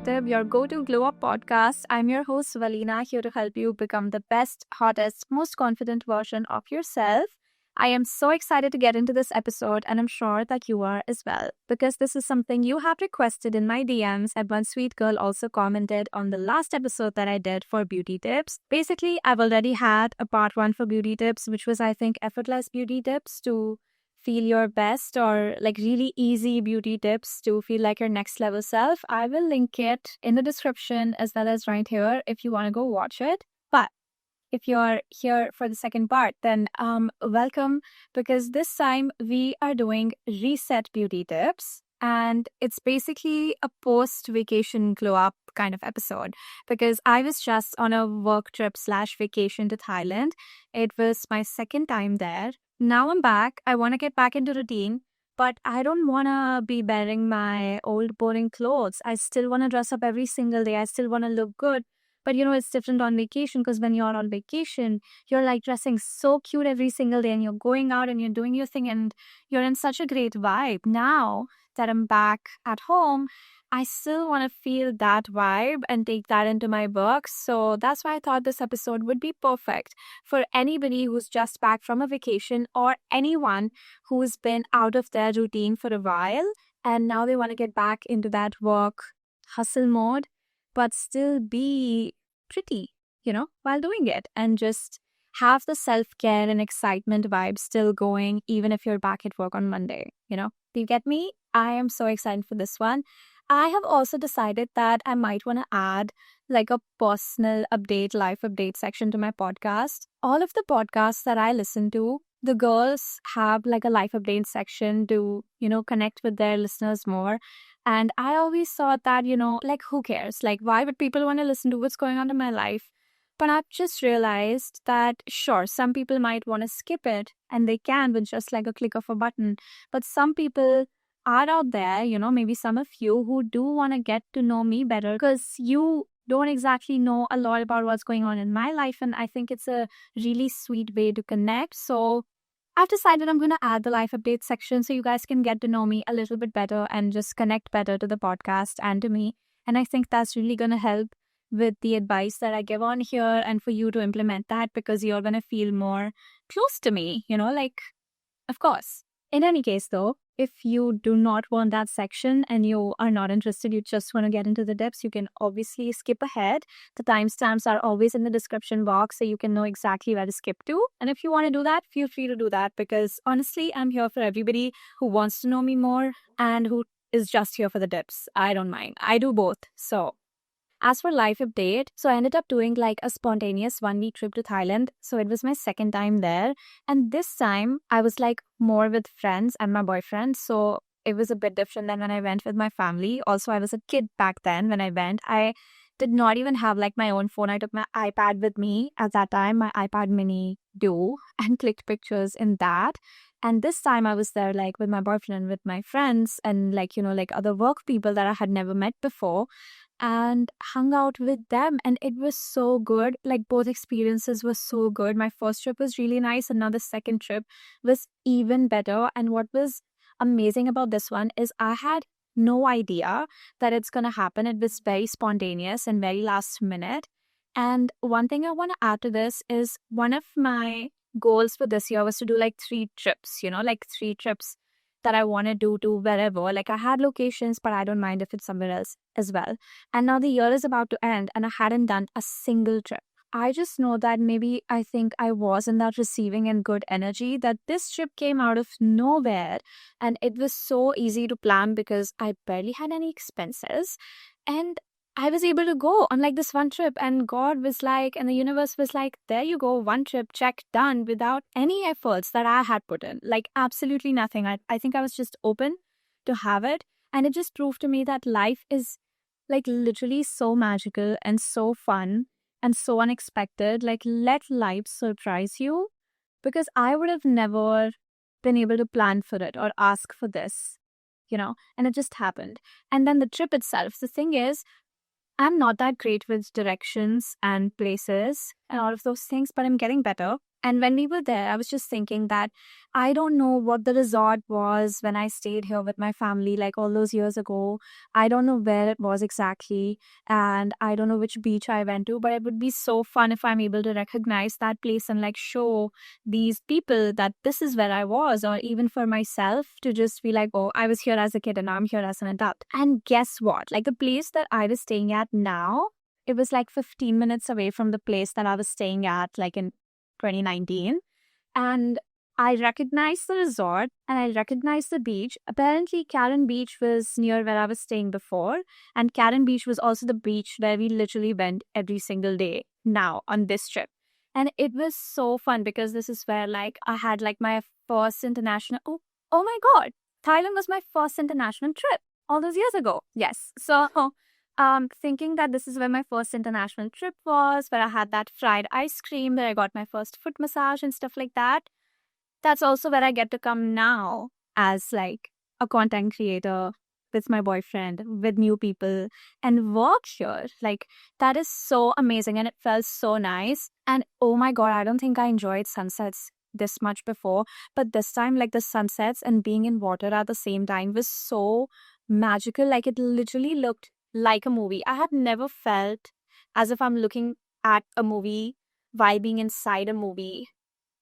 Perspective, your go-to glow-up podcast. I'm your host, Valina, here to help you become the best, hottest, most confident version of yourself. I am so excited to get into this episode, and I'm sure that you are as well, because this is something you have requested in my DMs, and one sweet girl also commented on the last episode that I did for beauty tips. Basically, I've already had a part 1 for beauty tips, which was, I think, effortless beauty tips to feel your best, or like really easy beauty tips to feel like your next level self. I will link it in the description as well as right here if you want to go watch it. But if you're here for the second part, then welcome, because this time we are doing reset beauty tips, and it's basically a post-vacation glow-up kind of episode, because I was just on a work trip / vacation to Thailand. It was my second time there. Now I'm back. I want to get back into routine, but I don't want to be wearing my old boring clothes. I still want to dress up every single day. I still want to look good. But it's different on vacation, because when you're on vacation, you're like dressing so cute every single day and you're going out and you're doing your thing and you're in such a great vibe. Now that I'm back at home, I still want to feel that vibe and take that into my work. So that's why I thought this episode would be perfect for anybody who's just back from a vacation, or anyone who's been out of their routine for a while and now they want to get back into that work hustle mode, but still be pretty, while doing it, and just have the self-care and excitement vibe still going, even if you're back at work on Monday. Do you get me? I am so excited for this one. I have also decided that I might want to add like a personal update, life update section to my podcast. All of the podcasts that I listen to, the girls have like a life update section to, connect with their listeners more. And I always thought that, like, who cares? Like, why would people want to listen to what's going on in my life? But I've just realized that, sure, some people might want to skip it, and they can with just like a click of a button. But some people are out there, maybe some of you who do want to get to know me better, because you don't exactly know a lot about what's going on in my life. And I think it's a really sweet way to connect. So I've decided I'm going to add the life update section so you guys can get to know me a little bit better and just connect better to the podcast and to me. And I think that's really going to help with the advice that I give on here, and for you to implement that, because you're going to feel more close to me, of course. In any case, though, if you do not want that section and you are not interested, you just want to get into the depths, you can obviously skip ahead. The timestamps are always in the description box, so you can know exactly where to skip to. And if you want to do that, feel free to do that, because honestly, I'm here for everybody who wants to know me more and who is just here for the dips. I don't mind. I do both. So as for life update, so I ended up doing like a spontaneous 1-week trip to Thailand. So it was my second time there. And this time I was like more with friends and my boyfriend. So it was a bit different than when I went with my family. Also, I was a kid back then when I went. I did not even have like my own phone. I took my iPad with me at that time, my iPad mini Duo, and clicked pictures in that. And this time I was there like with my boyfriend and with my friends and like, like other work people that I had never met before, and hung out with them. And it was so good. Like, both experiences were so good. My first trip was really nice, and now the second trip was even better. And what was amazing about this one is I had no idea that it's gonna happen. It was very spontaneous and very last minute. And one thing I want to add to this is, one of my goals for this year was to do like 3 trips, like 3 trips that I want to do to wherever. Like, I had locations, but I don't mind if it's somewhere else as well. And now the year is about to end and I hadn't done a single trip. I just know that maybe I think I was in that receiving and good energy, that this trip came out of nowhere, and it was so easy to plan because I barely had any expenses, and I was able to go on like this one trip, and God was like, and the universe was like, there you go, 1 trip, check, done, without any efforts that I had put in, like absolutely nothing. I think I was just open to have it, and it just proved to me that life is like literally so magical and so fun and so unexpected. Like, let life surprise you, because I would have never been able to plan for it or ask for this, and it just happened. And then the trip itself, the thing is, I'm not that great with directions and places and all of those things, but I'm getting better. And when we were there, I was just thinking that I don't know what the resort was when I stayed here with my family, like all those years ago. I don't know where it was exactly, and I don't know which beach I went to, but it would be so fun if I'm able to recognize that place and like show these people that this is where I was, or even for myself to just be like, oh, I was here as a kid and I'm here as an adult. And guess what? Like the place that I was staying at now, it was like 15 minutes away from the place that I was staying at like in 2019. And I recognized the resort and I recognized the beach. Apparently, Karen Beach was near where I was staying before. And Karen Beach was also the beach where we literally went every single day now on this trip. And it was so fun because this is where like I had like my first international. Oh my God. Thailand was my first international trip all those years ago. Yes. So thinking that this is where my first international trip was, where I had that fried ice cream, where I got my first foot massage and stuff like that. That's also where I get to come now as like a content creator with my boyfriend, with new people, and work here. Like that is so amazing and it felt so nice. And oh my God, I don't think I enjoyed sunsets this much before, but this time like the sunsets and being in water at the same time was so magical. Like it literally looked like a movie. I have never felt as if I'm looking at a movie while being inside a movie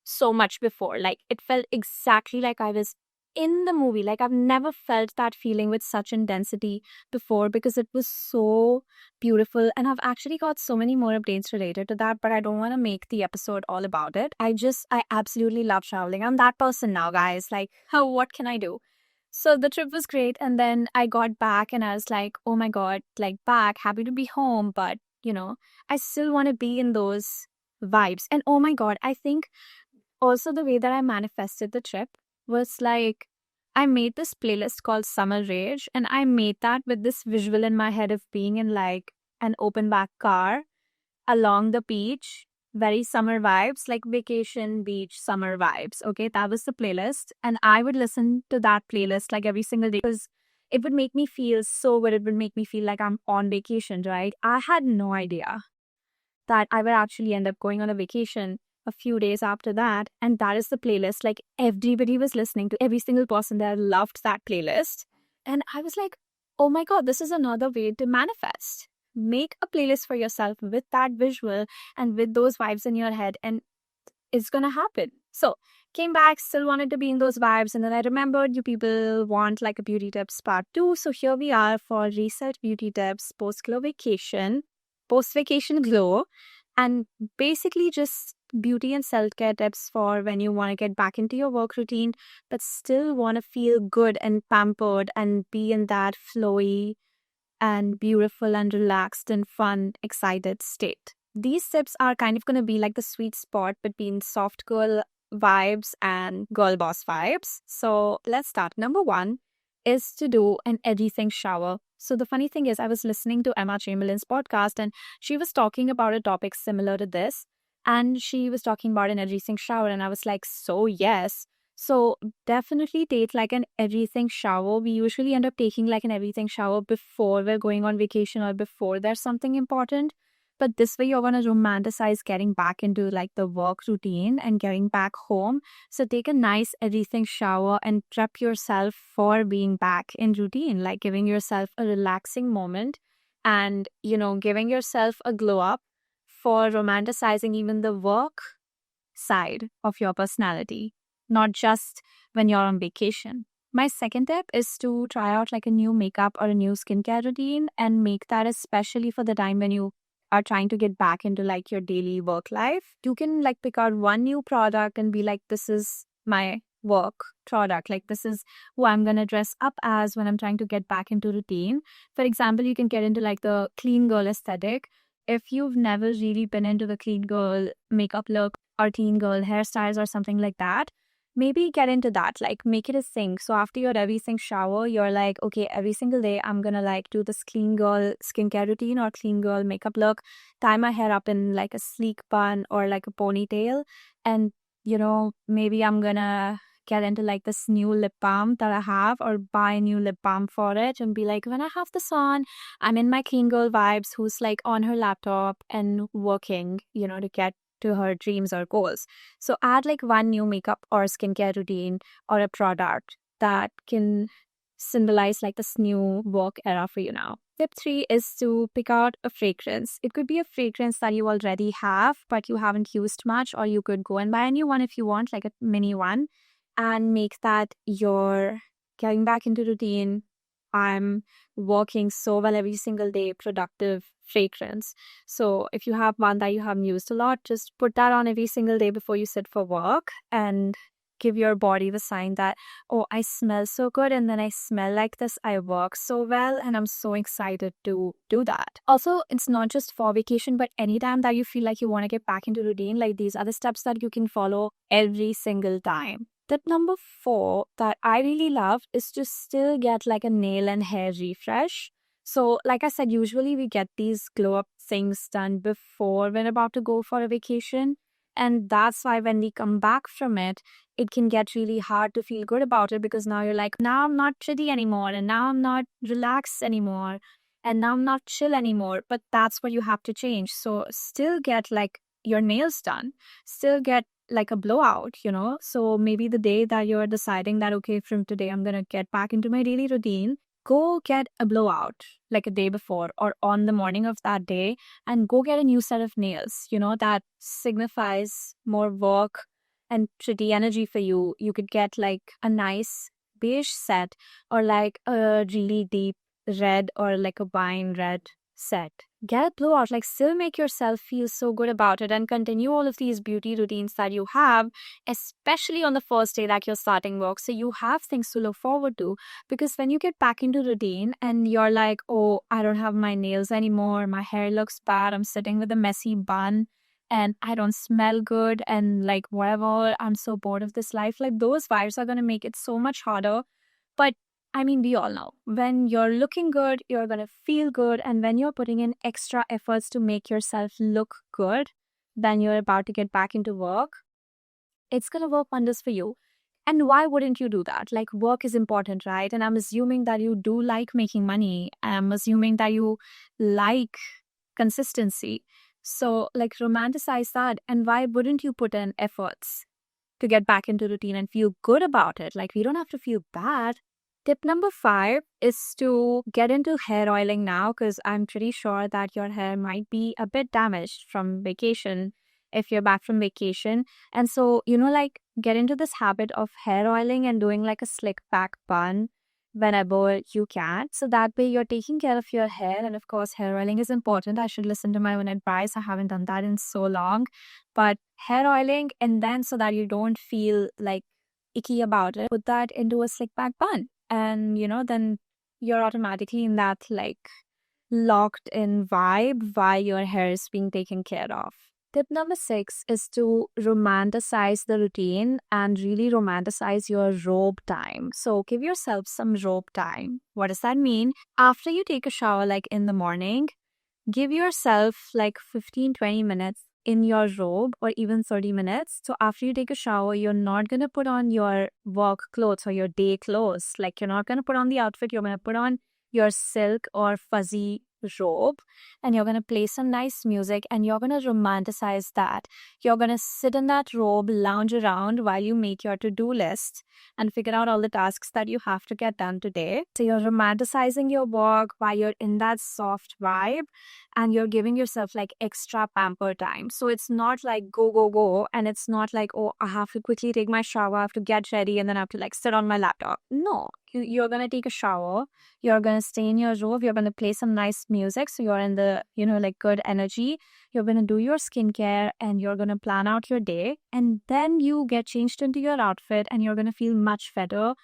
so much before. Like it felt exactly like I was in the movie. Like I've never felt that feeling with such intensity before because it was so beautiful. And I've actually got so many more updates related to that, but I don't want to make the episode all about it. I absolutely love traveling. I'm that person now, guys. Like, what can I do? So the trip was great. And then I got back and I was like, oh my God, like back, happy to be home. But, I still want to be in those vibes. And oh my God, I think also the way that I manifested the trip was like I made this playlist called Summer Rage, and I made that with this visual in my head of being in like an open back car along the beach, very summer vibes, like vacation beach summer vibes. Okay, that was the playlist, and I would listen to that playlist like every single day because it would make me feel so good. It would make me feel like I'm on vacation, right? I had no idea that I would actually end up going on a vacation a few days after that. And that is the playlist. Like everybody was listening to every single person there loved that playlist. And I was like, oh my God, this is another way to manifest. Make a playlist for yourself with that visual and with those vibes in your head, and it's gonna happen. So came back, still wanted to be in those vibes, and then I remembered you people want like a beauty tips part 2. So here we are for reset beauty tips post vacation glow, and basically just beauty and self-care tips for when you want to get back into your work routine but still want to feel good and pampered and be in that flowy and beautiful and relaxed and fun, excited state. These tips are kind of going to be like the sweet spot between soft girl vibes and girl boss vibes. So let's start. Number 1 is to do an everything shower. So the funny thing is, I was listening to Emma Chamberlain's podcast and she was talking about a topic similar to this. And she was talking about an everything shower. And I was like, so yes. So definitely take like an everything shower. We usually end up taking like an everything shower before we're going on vacation or before there's something important. But this way you're going to romanticize getting back into like the work routine and getting back home. So take a nice everything shower and prep yourself for being back in routine, like giving yourself a relaxing moment and, giving yourself a glow up for romanticizing even the work side of your personality, not just when you're on vacation. My second tip is to try out like a new makeup or a new skincare routine and make that especially for the time when you are trying to get back into like your daily work life. You can like pick out one new product and be like, this is my work product. Like this is who I'm going to dress up as when I'm trying to get back into routine. For example, you can get into like the clean girl aesthetic. If you've never really been into the clean girl makeup look or teen girl hairstyles or something like that, maybe get into that, like make it a thing. So after your everything shower, you're like, okay, every single day I'm gonna like do this clean girl skincare routine or clean girl makeup look, tie my hair up in like a sleek bun or like a ponytail, and maybe I'm gonna get into like this new lip balm that I have or buy a new lip balm for it and be like, when I have this on, I'm in my clean girl vibes who's like on her laptop and working, to get to her dreams or goals. So add like one new makeup or skincare routine or a product that can symbolize like this new work era for you now. Tip 3 is to pick out a fragrance. It could be a fragrance that you already have, but you haven't used much, or you could go and buy a new one if you want, like a mini one, and make that your getting back into routine. I'm working so well every single day, productive fragrance. So if you have one that you haven't used a lot, just put that on every single day before you sit for work and give your body the sign that, oh, I smell so good, and then I smell like this, I work so well, and I'm so excited to do that. Also, it's not just for vacation, but anytime that you feel like you want to get back into routine, like these are the steps that you can follow every single time. Tip number 4 that I really love is to still get like a nail and hair refresh. So, like I said, usually we get these glow up things done before we're about to go for a vacation. And that's why when we come back from it, it can get really hard to feel good about it, because now you're like, now I'm not chitty anymore, and now I'm not relaxed anymore, and now I'm not chill anymore. But that's what you have to change. So still get like your nails done, still get like a blowout, you know? So maybe the day that you're deciding that, okay, from today, I'm going to get back into my daily routine, go get a blowout like a day before or on the morning of that day, and go get a new set of nails, you know, that signifies more work and pretty energy for you. You could get like a nice beige set, or like a really deep red, or like a wine red set. Get a blowout, like still make yourself feel so good about it, and continue all of these beauty routines that you have, especially on the first day that you're starting work. So you have things to look forward to, because when you get back into routine and you're like, oh, I don't have my nails anymore, my hair looks bad, I'm sitting with a messy bun, and I don't smell good, and like whatever, I'm so bored of this life, like those vibes are going to make it so much harder. But I mean, we all know when you're looking good, you're going to feel good. And when you're putting in extra efforts to make yourself look good, then you're about to get back into work, it's going to work wonders for you. And why wouldn't you do that? Like, work is important, right? And I'm assuming that you do like making money. I'm assuming that you like consistency. So, like, romanticize that. And why wouldn't you put in efforts to get back into routine and feel good about it? Like, we don't have to feel bad. Tip number 5 is to get into hair oiling now, because I'm pretty sure that your hair might be a bit damaged from vacation if you're back from vacation. And so, you know, like get into this habit of hair oiling and doing like a slick back bun whenever you can. So that way you're taking care of your hair. And of course, hair oiling is important. I should listen to my own advice. I haven't done that in so long. But hair oiling, and then so that you don't feel like icky about it, put that into a slick back bun. And, you know, then you're automatically in that like locked in vibe while your hair is being taken care of. Tip number 6 is to romanticize the routine and really romanticize your robe time. So give yourself some robe time. What does that mean? After you take a shower, like in the morning, give yourself like 15-20 minutes in your robe, or even 30 minutes. So after you take a shower, you're not going to put on your work clothes or your day clothes. Like you're not going to put on the outfit. You're going to put on your silk or fuzzy robe, and you're going to play some nice music, and you're going to romanticize that. You're going to sit in that robe, lounge around while you make your to-do list and figure out all the tasks that you have to get done today. So you're romanticizing your work while you're in that soft vibe, and you're giving yourself like extra pamper time. So it's not like go, go, go. And it's not like, oh, I have to quickly take my shower, I have to get ready, and then I have to like sit on my laptop. No, you're going to take a shower. You're going to stay in your robe. You're going to play some nice music. So you're in the, you know, like good energy. You're going to do your skincare, and you're going to plan out your day. And then you get changed into your outfit, and you're going to feel much better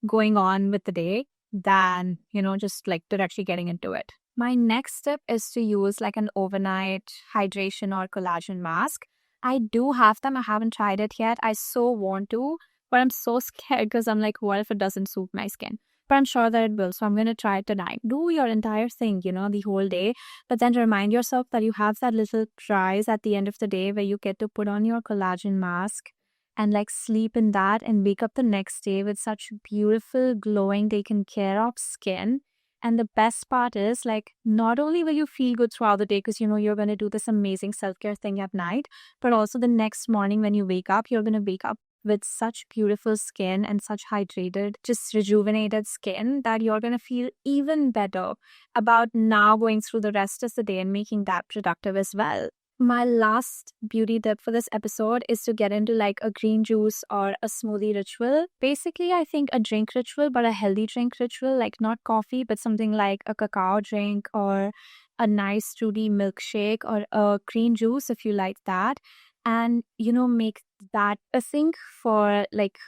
going on with the day than, you know, just like directly getting into it. My next tip is to use like an overnight hydration or collagen mask. I do have them. I haven't tried it yet. I so want to, but I'm so scared because I'm like, what if it doesn't suit my skin? But I'm sure that it will. So I'm going to try it tonight. Do your entire thing, you know, the whole day. But then remind yourself that you have that little prize at the end of the day where you get to put on your collagen mask and like sleep in that and wake up the next day with such beautiful, glowing, taken care of skin. And the best part is, like, not only will you feel good throughout the day because you know you're going to do this amazing self-care thing at night, but also the next morning when you wake up, you're going to wake up with such beautiful skin and such hydrated, just rejuvenated skin that you're going to feel even better about now going through the rest of the day and making that productive as well. My last beauty tip for this episode is to get into like a green juice or a smoothie ritual. Basically, I think a drink ritual, but a healthy drink ritual, like not coffee, but something like a cacao drink or a nice fruity milkshake or a green juice if you like that. And, you know, make that a thing for like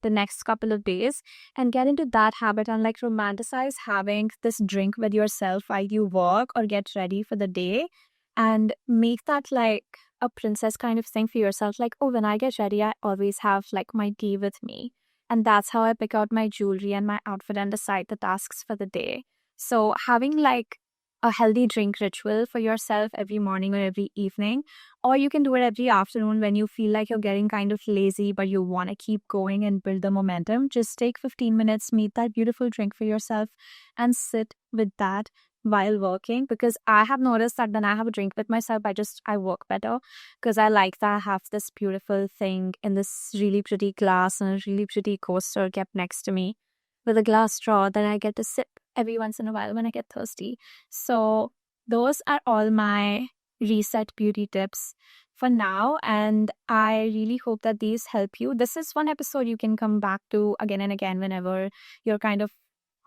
the next couple of days and get into that habit and like romanticize having this drink with yourself while you work or get ready for the day, and make that like a princess kind of thing for yourself. Like, oh, when I get ready, I always have like my tea with me. And that's how I pick out my jewelry and my outfit and decide the tasks for the day. So having like a healthy drink ritual for yourself every morning or every evening, or you can do it every afternoon when you feel like you're getting kind of lazy, but you want to keep going and build the momentum. Just take 15 minutes, meet that beautiful drink for yourself, and sit with that while working. Because I have noticed that when I have a drink with myself, I work better because I like that I have this beautiful thing in this really pretty glass and a really pretty coaster kept next to me with a glass straw that I get to sip every once in a while when I get thirsty. So those are all my reset beauty tips for now, and I really hope that these help you. This is one episode you can come back to again and again whenever you're kind of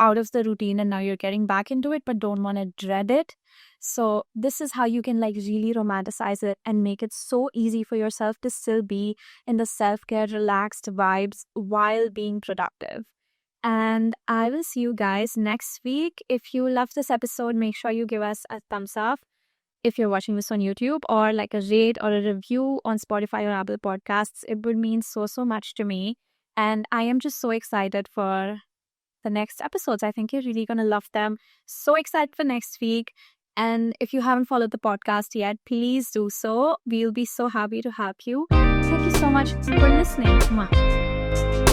out of the routine and now you're getting back into it but don't want to dread it. So this is how you can like really romanticize it and make it so easy for yourself to still be in the self-care relaxed vibes while being productive. And I will see you guys next week. If you love this episode, make sure you give us a thumbs up if you're watching this on YouTube, or like a rate or a review on Spotify or Apple Podcasts. It would mean so, so much to me. And I am just so excited for the next episodes. I think you're really going to love them. So excited for next week. And if you haven't followed the podcast yet, please do so. We'll be so happy to help you. Thank you so much for listening. Mwah.